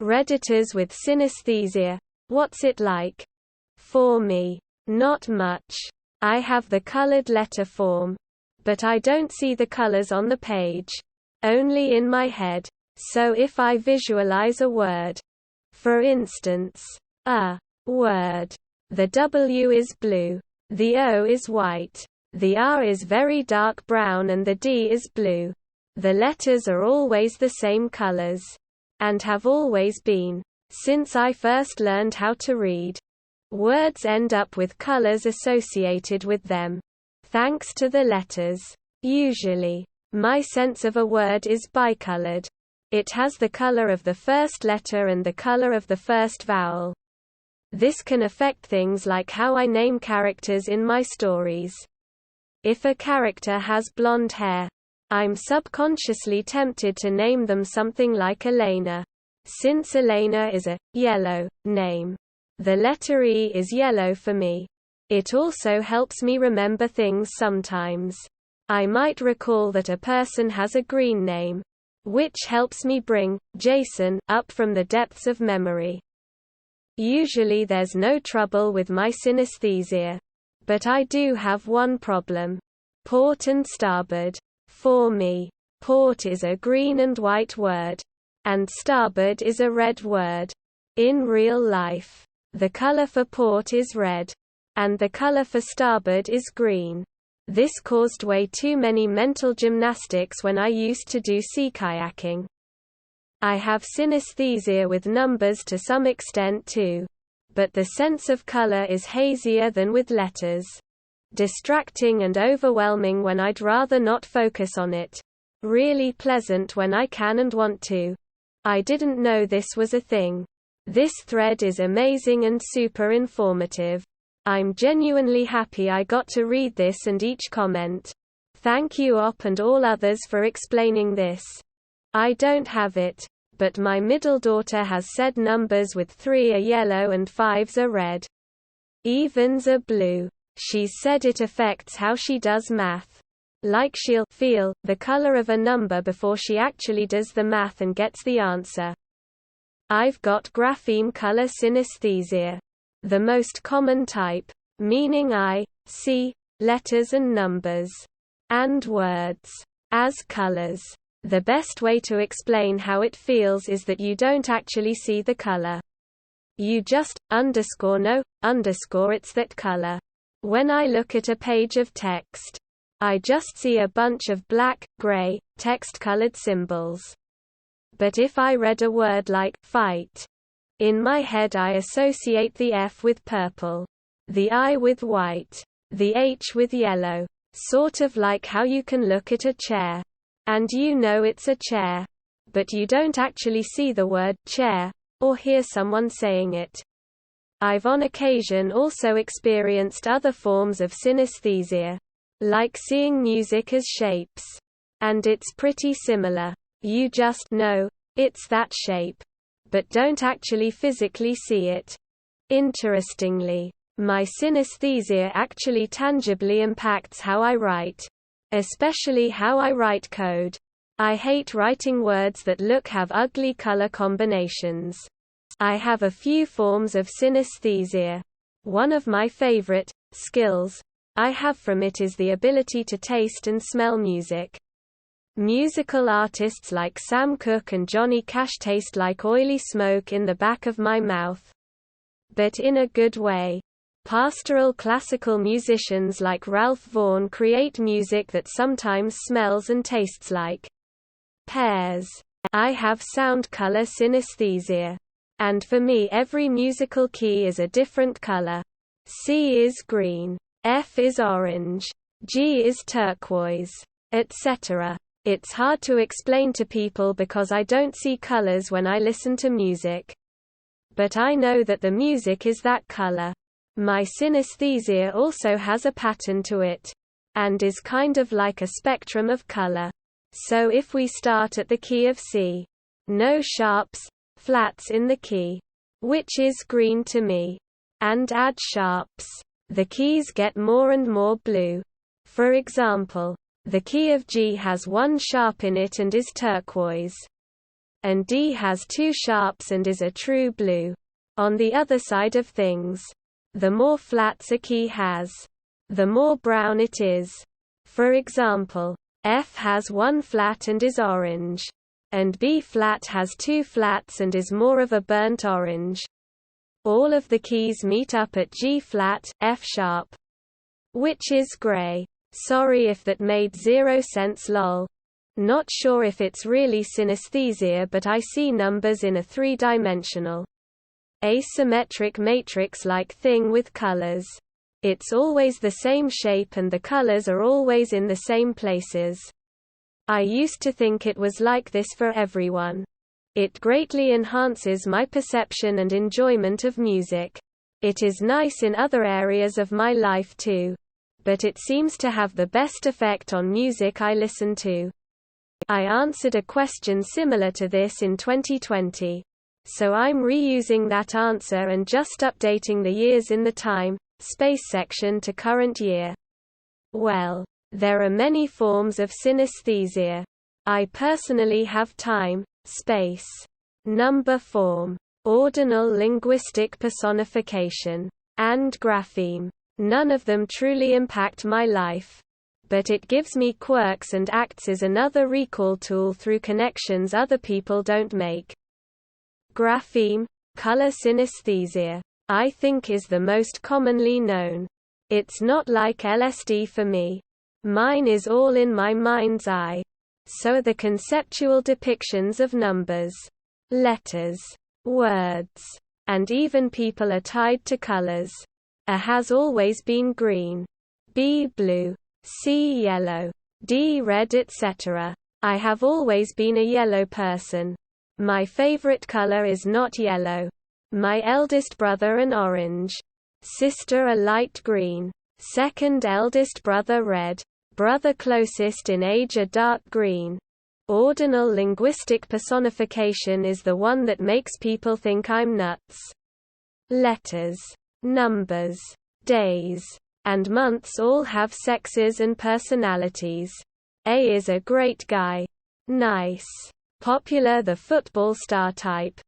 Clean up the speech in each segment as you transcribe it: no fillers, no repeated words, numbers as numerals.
Redditors with synesthesia. What's it like? For me, not much. I have the colored letter form. But I don't see the colors on the page. Only in my head. So if I visualize a word, for instance, a word, the W is blue, the O is white, the R is very dark brown and the D is blue. The letters are always the same colors. And have always been. Since I first learned how to read. Words end up with colors associated with them. Thanks to the letters. Usually, my sense of a word is bicolored. It has the color of the first letter and the color of the first vowel. This can affect things like how I name characters in my stories. If a character has blonde hair, I'm subconsciously tempted to name them something like Elena. Since Elena is a yellow name, the letter E is yellow for me. It also helps me remember things sometimes. I might recall that a person has a green name, which helps me bring Jason up from the depths of memory. Usually there's no trouble with my synesthesia. But I do have one problem. Port and starboard. For me, port is a green and white word, and starboard is a red word. In real life, the color for port is red, and the color for starboard is green. This caused way too many mental gymnastics when I used to do sea kayaking. I have synesthesia with numbers to some extent too. But the sense of color is hazier than with letters. Distracting and overwhelming when I'd rather not focus on it. Really pleasant when I can and want to. I didn't know this was a thing. This thread is amazing and super informative. I'm genuinely happy I got to read this and each comment. Thank you Op and all others for explaining this. I don't have it, but my middle daughter has said numbers with 3 are yellow and 5s are red. Evens are blue. She's said it affects how she does math. Like she'll feel the color of a number before she actually does the math and gets the answer. I've got grapheme color synesthesia. The most common type, meaning I see letters and numbers and words as colors. The best way to explain how it feels is that you don't actually see the color. You just know it's that color. When I look at a page of text, I just see a bunch of black, gray, text-colored symbols. But if I read a word like fight, in my head I associate the F with purple, the I with white, the H with yellow, sort of like how you can look at a chair, and you know it's a chair, but you don't actually see the word chair, or hear someone saying it. I've on occasion also experienced other forms of synesthesia, like seeing music as shapes. And it's pretty similar. You just know it's that shape, but don't actually physically see it. Interestingly, my synesthesia actually tangibly impacts how I write, especially how I write code. I hate writing words that have ugly color combinations. I have a few forms of synesthesia. One of my favorite skills I have from it is the ability to taste and smell music. Musical artists like Sam Cooke and Johnny Cash taste like oily smoke in the back of my mouth. But in a good way. Pastoral classical musicians like Ralph Vaughan create music that sometimes smells and tastes like pears. I have sound color synesthesia. And for me every musical key is a different color. C is green, F is orange, G is turquoise, etc. It's hard to explain to people because I don't see colors when I listen to music. But I know that the music is that color. My synesthesia also has a pattern to it, and is kind of like a spectrum of color. So if we start at the key of C, no sharps, flats in the key, which is green to me, and add sharps, the keys get more and more blue. For example, the key of G has one sharp in it and is turquoise. and D has two sharps and is a true blue. On the other side of things, the more flats a key has, the more brown it is. For example, F has one flat and is orange, and B flat has two flats and is more of a burnt orange. All of the keys meet up at G flat, F sharp, which is gray. Sorry if that made zero sense lol. Not sure if it's really synesthesia, but I see numbers in a three-dimensional, asymmetric matrix-like thing with colors. It's always the same shape and the colors are always in the same places. I used to think it was like this for everyone. It greatly enhances my perception and enjoyment of music. It is nice in other areas of my life too, but it seems to have the best effect on music I listen to. I answered a question similar to this in 2020. So I'm reusing that answer and just updating the years in the time, space section to current year. Well, there are many forms of synesthesia. I personally have time, space, number form, ordinal linguistic personification, and grapheme. None of them truly impact my life, but it gives me quirks and acts as another recall tool through connections other people don't make. Grapheme, color synesthesia, I think is the most commonly known. It's not like LSD for me. Mine is all in my mind's eye. So the conceptual depictions of numbers, letters, words, and even people are tied to colors. A has always been green, B blue, C yellow, D red, etc. I have always been a yellow person. My favorite color is not yellow. My eldest brother an orange. Sister a light green. Second eldest brother red. Brother closest in age a dark green. Ordinal linguistic personification is the one that makes people think I'm nuts. Letters, numbers, days, and months all have sexes and personalities. A is a great guy. Nice. Popular, the football star type.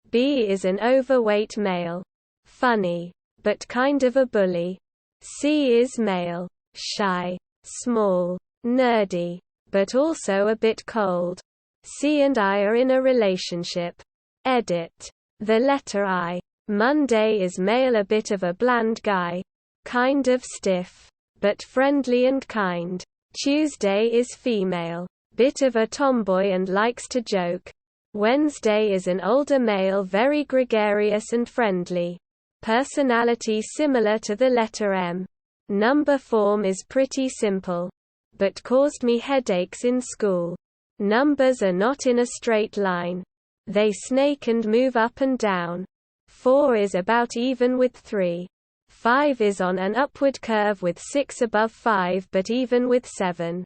B is an overweight male. Funny, but kind of a bully. C is male. Shy. Small. Nerdy. But also a bit cold. C and I are in a relationship. Edit. The letter I. Monday is male, a bit of a bland guy. Kind of stiff. But friendly and kind. Tuesday is female. Bit of a tomboy and likes to joke. Wednesday is an older male, very gregarious and friendly. Personality similar to the letter M. Number form is pretty simple, but caused me headaches in school. Numbers are not in a straight line. They snake and move up and down. 4 is about even with 3. 5 is on an upward curve with 6 above 5 but even with 7.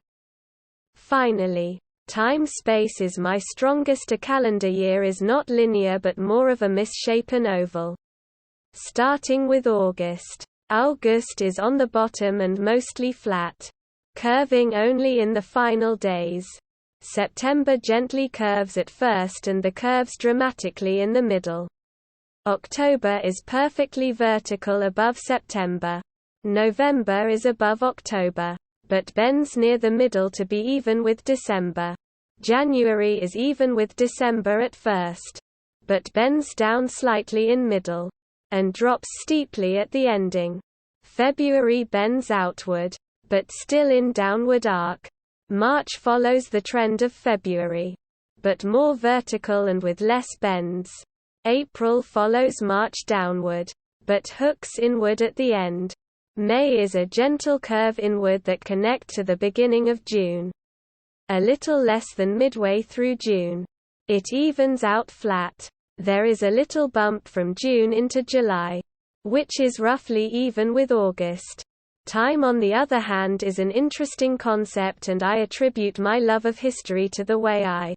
Finally, time-space is my strongest. A calendar year is not linear but more of a misshapen oval. Starting with August. August is on the bottom and mostly flat, curving only in the final days. September gently curves at first and the curves dramatically in the middle. October is perfectly vertical above September. November is above October, but bends near the middle to be even with December. January is even with December at first, but bends down slightly in middle, and drops steeply at the ending. February bends outward, but still in downward arc. March follows the trend of February, but more vertical and with less bends. April follows March downward, but hooks inward at the end. May is a gentle curve inward that connects to the beginning of June. A little less than midway through June, it evens out flat. There is a little bump from June into July, which is roughly even with August. Time, on the other hand, is an interesting concept, and I attribute my love of history to the way I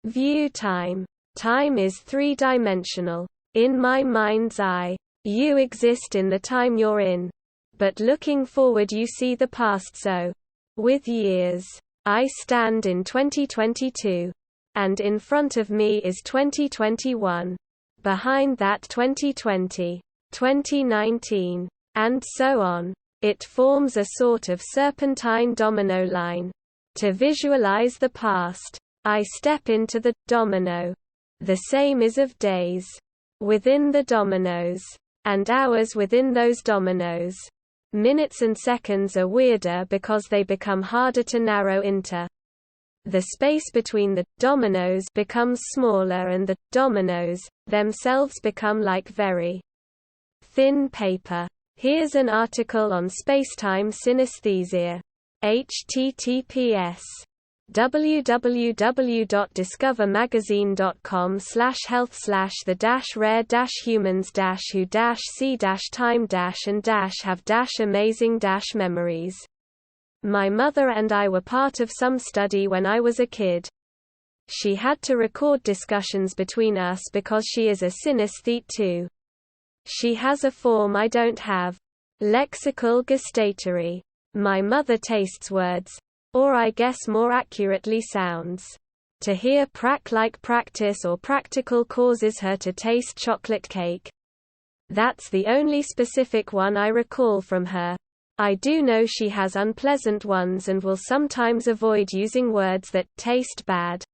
view time. Time is three-dimensional. In my mind's eye, you exist in the time you're in. But looking forward you see the past, so with years, I stand in 2022. And in front of me is 2021. Behind that 2020. 2019. And so on. It forms a sort of serpentine domino line. To visualize the past, I step into the domino. The same is of days within the dominoes, and hours within those dominoes. Minutes and seconds are weirder because they become harder to narrow into. The space between the dominoes becomes smaller and the dominoes themselves become like very thin paper. Here's an article on spacetime synesthesia. https://the-rare-humans-who-see-time-and-have-amazing-memories. My mother and I were part of some study when I was a kid. She had to record discussions between us because she is a synesthete too. She has a form I don't have. Lexical gustatory. My mother tastes words. Or I guess more accurately sounds. To hear prac like practice or practical causes her to taste chocolate cake. That's the only specific one I recall from her. I do know she has unpleasant ones and will sometimes avoid using words that taste bad.